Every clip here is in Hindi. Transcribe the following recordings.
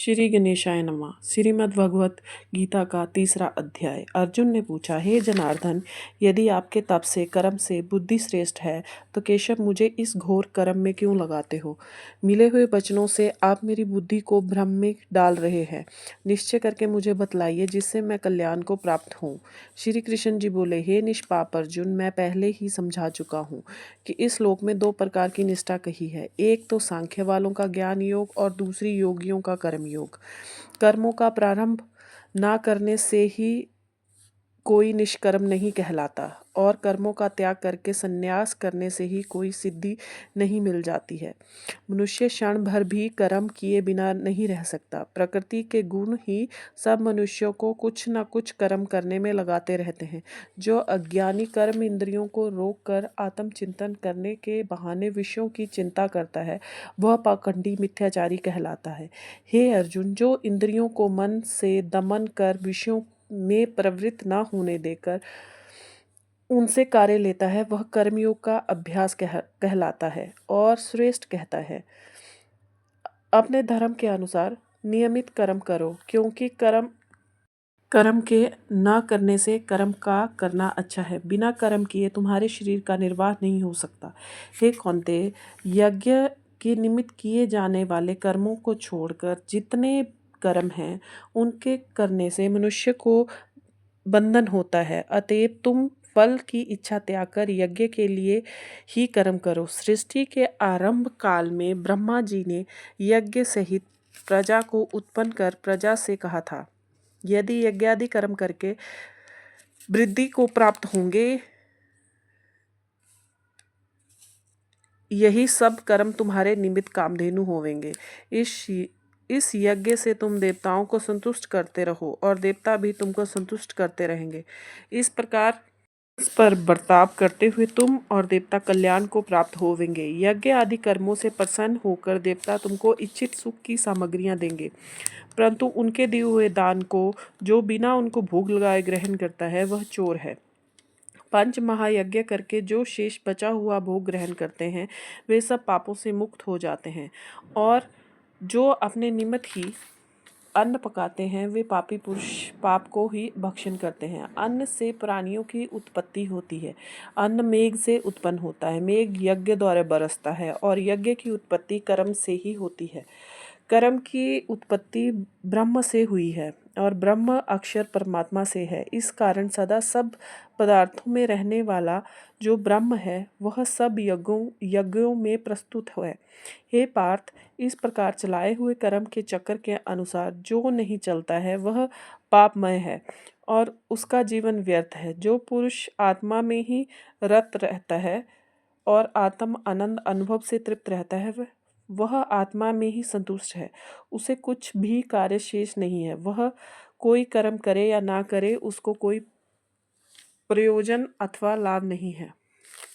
श्री गणेशाय नमः। श्रीमद् भगवत गीता का तीसरा अध्याय। अर्जुन ने पूछा, हे जनार्दन, यदि आपके तप से कर्म से बुद्धि श्रेष्ठ है तो केशव मुझे इस घोर कर्म में क्यों लगाते हो? मिले हुए वचनों से आप मेरी बुद्धि को भ्रम में डाल रहे हैं। निश्चय करके मुझे बतलाइए जिससे मैं कल्याण को प्राप्त हूँ। श्री कृष्ण जी बोले, हे निष्पाप अर्जुन, मैं पहले ही समझा चुका हूँ कि इस लोक में दो प्रकार की निष्ठा कही है। एक तो सांख्य वालों का ज्ञान योग और दूसरी योगियों का कर्म योग। कर्मों का प्रारंभ ना करने से ही कोई निष्कर्म नहीं कहलाता और कर्मों का त्याग करके संन्यास करने से ही कोई सिद्धि नहीं मिल जाती है। मनुष्य क्षण भर भी कर्म किए बिना नहीं रह सकता। प्रकृति के गुण ही सब मनुष्यों को कुछ न कुछ कर्म करने में लगाते रहते हैं। जो अज्ञानी कर्म इंद्रियों को रोक कर आत्मचिंतन करने के बहाने विषयों की चिंता करता है, वह पाखंडी मिथ्याचारी कहलाता है। हे अर्जुन, जो इंद्रियों को मन से दमन कर विषयों में प्रवृत्त न होने देकर उनसे कार्य लेता है, वह कर्मयोग का अभ्यास कहलाता है और श्रेष्ठ कहता है। अपने धर्म के अनुसार नियमित कर्म करो, क्योंकि कर्म के न करने से कर्म का करना अच्छा है। बिना कर्म किए तुम्हारे शरीर का निर्वाह नहीं हो सकता। हे कौन्तेय, यज्ञ के निमित्त किए जाने वाले कर्मों को छोड़कर जितने कर्म हैं उनके करने से मनुष्य को बंधन होता है। अतएव तुम फल की इच्छा त्याग कर यज्ञ के लिए ही कर्म करो। सृष्टि के आरंभ काल में ब्रह्मा जी ने यज्ञ सहित प्रजा को उत्पन्न कर प्रजा से कहा था, यदि यज्ञादि कर्म करके वृद्धि को प्राप्त होंगे, यही सब कर्म तुम्हारे निमित्त कामधेनु होवेंगे। इस यज्ञ से तुम देवताओं को संतुष्ट करते रहो और देवता भी तुमको संतुष्ट करते रहेंगे। इस प्रकार इस पर बर्ताव करते हुए तुम और देवता कल्याण को प्राप्त होवेंगे। यज्ञ आदि कर्मों से प्रसन्न होकर देवता तुमको इच्छित सुख की सामग्रियां देंगे, परंतु उनके दिए हुए दान को जो बिना उनको भोग लगाए ग्रहण करता है वह चोर है। पंच महायज्ञ करके जो शेष बचा हुआ भोग ग्रहण करते हैं वे सब पापों से मुक्त हो जाते हैं, और जो अपने निमित्त ही अन्न पकाते हैं वे पापी पुरुष पाप को ही भक्षण करते हैं। अन्न से प्राणियों की उत्पत्ति होती है। अन्न मेघ से उत्पन्न होता है, मेघ यज्ञ द्वारा बरसता है और यज्ञ की उत्पत्ति कर्म से ही होती है। कर्म की उत्पत्ति ब्रह्म से हुई है और ब्रह्म अक्षर परमात्मा से है। इस कारण सदा सब पदार्थों में रहने वाला जो ब्रह्म है वह सब यज्ञों में प्रस्तुत है। हे पार्थ, इस प्रकार चलाए हुए कर्म के चक्र के अनुसार जो नहीं चलता है वह पापमय है और उसका जीवन व्यर्थ है। जो पुरुष आत्मा में ही रत रहता है और आत्म आनंद अनुभव से तृप्त रहता है वह आत्मा में ही संतुष्ट है। उसे कुछ भी कार्य शेष नहीं है। वह कोई कर्म करे या ना करे उसको कोई प्रयोजन अथवा लाभ नहीं है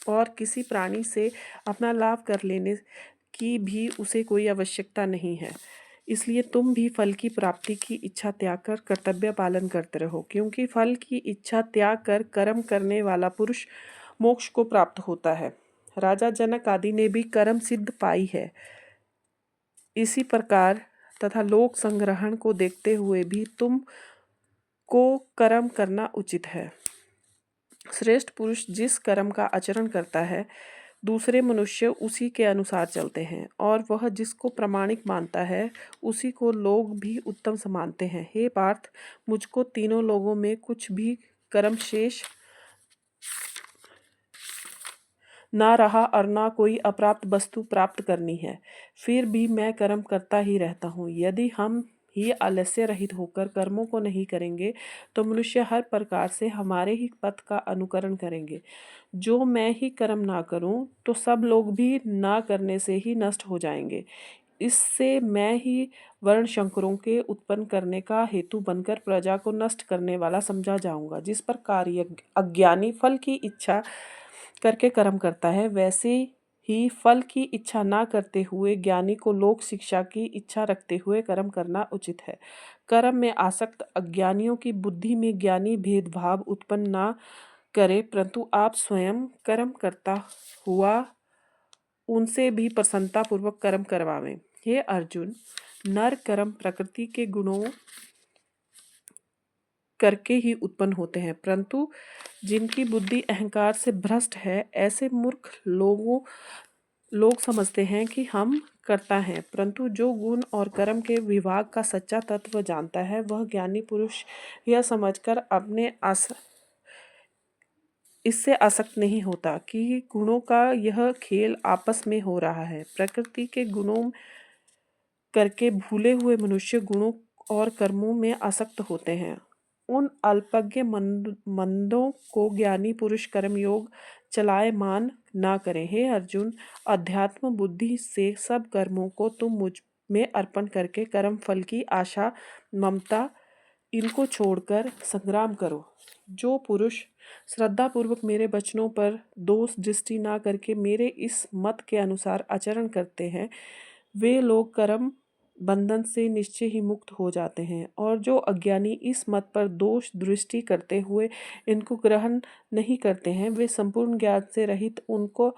और किसी प्राणी से अपना लाभ कर लेने की भी उसे कोई आवश्यकता नहीं है। इसलिए तुम भी फल की प्राप्ति की इच्छा त्याग कर कर्तव्य पालन करते रहो, क्योंकि फल की इच्छा त्याग कर कर्म करने वाला पुरुष मोक्ष को प्राप्त होता है। राजा जनक आदि ने भी कर्म सिद्ध पाई है। इसी प्रकार तथा लोक संग्रहण को देखते हुए भी तुम को कर्म करना उचित है। श्रेष्ठ पुरुष जिस कर्म का आचरण करता है दूसरे मनुष्य उसी के अनुसार चलते हैं, और वह जिसको प्रामाणिक मानता है उसी को लोग भी उत्तम मानते हैं। हे पार्थ, मुझको तीनों लोगों में कुछ भी कर्म शेष ना रहा और ना कोई अप्राप्त वस्तु प्राप्त करनी है, फिर भी मैं कर्म करता ही रहता हूँ। यदि हम ही आलस्य रहित होकर कर्मों को नहीं करेंगे तो मनुष्य हर प्रकार से हमारे ही पथ का अनुकरण करेंगे। जो मैं ही कर्म ना करूं तो सब लोग भी ना करने से ही नष्ट हो जाएंगे। इससे मैं ही वर्ण शंकरों के उत्पन्न करने का हेतु बनकर प्रजा को नष्ट करने वाला समझा जाऊंगा। जिस प्रकार अज्ञानी फल की इच्छा करके कर्म करता है, वैसे ही फल की इच्छा ना करते हुए ज्ञानी को लोक शिक्षा की इच्छा रखते हुए कर्म करना उचित है। कर्म में आसक्त अज्ञानियों की बुद्धि में ज्ञानी भेदभाव उत्पन्न ना करे, परंतु आप स्वयं कर्म करता हुआ उनसे भी प्रसन्नता पूर्वक कर्म करवावें। हे अर्जुन, नर कर्म प्रकृति के गुणों करके ही उत्पन्न होते हैं, परंतु जिनकी बुद्धि अहंकार से भ्रष्ट है, ऐसे मूर्ख लोग समझते हैं कि हम करता है, परंतु जो गुण और कर्म के विभाग का सच्चा तत्व जानता है, वह ज्ञानी पुरुष यह समझकर इससे आसक्त नहीं होता कि गुणों का यह खेल आपस में हो रहा है। प्रकृति के गुणों करके भूले हुए मनुष्य गुणों और कर्मों में आसक्त होते हैं। उन अल्पज्ञ मंदों को ज्ञानी पुरुष कर्मयोग चलायमान ना करें। हे अर्जुन, अध्यात्म बुद्धि से सब कर्मों को तुम मुझ में अर्पण करके कर्म फल की आशा, ममता इनको छोड़कर संग्राम करो। जो पुरुष श्रद्धापूर्वक मेरे वचनों पर दोष दृष्टि ना करके मेरे इस मत के अनुसार आचरण करते हैं, वे लोग कर्म बंधन से निश्चय ही मुक्त हो जाते हैं। और जो अज्ञानी इस मत पर दोष दृष्टि करते हुए इनको ग्रहण नहीं करते हैं, वे संपूर्ण ज्ञान से रहित उनको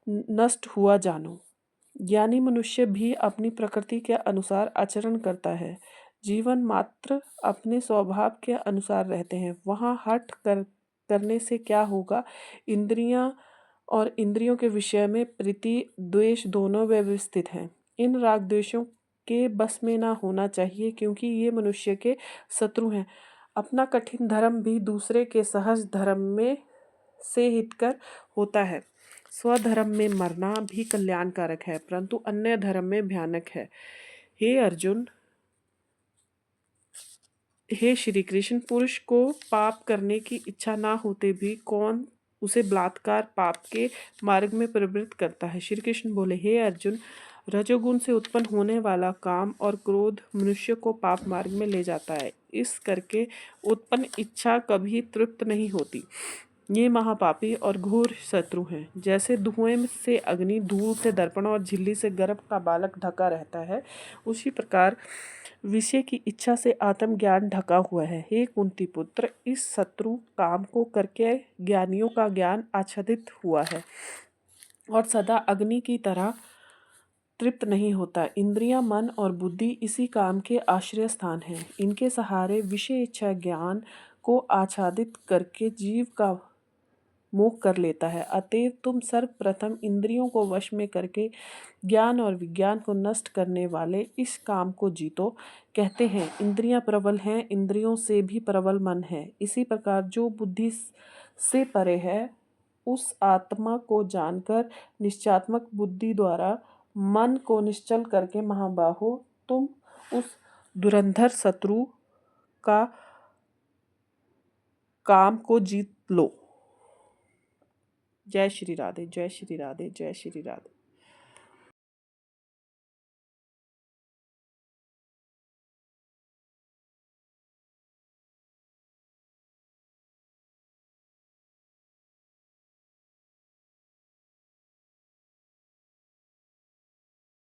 नष्ट हुआ जानो। ज्ञानी मनुष्य भी अपनी प्रकृति के अनुसार आचरण करता है। जीवन मात्र अपने स्वभाव के अनुसार रहते हैं। वहाँ हठ करने से क्या होगा? इंद्रियां और इंद्रियों के विषय में प्रीति द्वेष दोनों व्यवस्थित हैं। इन राग द्वेषों के बस में ना होना चाहिए, क्योंकि ये मनुष्य के शत्रु हैं। अपना कठिन धर्म भी दूसरे के सहज धर्म में से हितकर होता है। स्वधर्म में मरना भी कल्याणकारक है, परंतु अन्य धर्म में भयानक है। हे अर्जुन, हे श्री कृष्ण, पुरुष को पाप करने की इच्छा ना होते भी कौन उसे बलात्कार पाप के मार्ग में प्रवृत्त करता है? श्री कृष्ण बोले, हे अर्जुन, रजोगुण से उत्पन्न होने वाला काम और क्रोध मनुष्य को पाप मार्ग में ले जाता है। इस करके उत्पन्न इच्छा कभी तृप्त नहीं होती। ये महापापी और घोर शत्रु हैं। जैसे धुएं से अग्नि, धूल से दर्पण और झिल्ली से गर्भ का बालक ढका रहता है, उसी प्रकार विषय की इच्छा से आत्मज्ञान ढका हुआ है। हे कुंती पुत्र, इस शत्रु काम को करके ज्ञानियों का ज्ञान आच्छादित हुआ है और सदा अग्नि की तरह तृप्त नहीं होता। इंद्रियां, मन और बुद्धि इसी काम के आश्रय स्थान हैं। इनके सहारे विषय इच्छा ज्ञान को आच्छादित करके जीव का मोह कर लेता है। अतएव तुम सर्वप्रथम इंद्रियों को वश में करके ज्ञान और विज्ञान को नष्ट करने वाले इस काम को जीतो। कहते हैं, इंद्रियां प्रबल हैं, इंद्रियों से भी प्रबल मन है। इसी प्रकार जो बुद्धि से परे है, उस आत्मा को जानकर निश्चयात्मक बुद्धि द्वारा मन को निश्चल करके महाबाहो तुम उस धुरंधर शत्रु का काम को जीत लो। जय श्री राधे, जय श्री राधे, जय श्री राधे।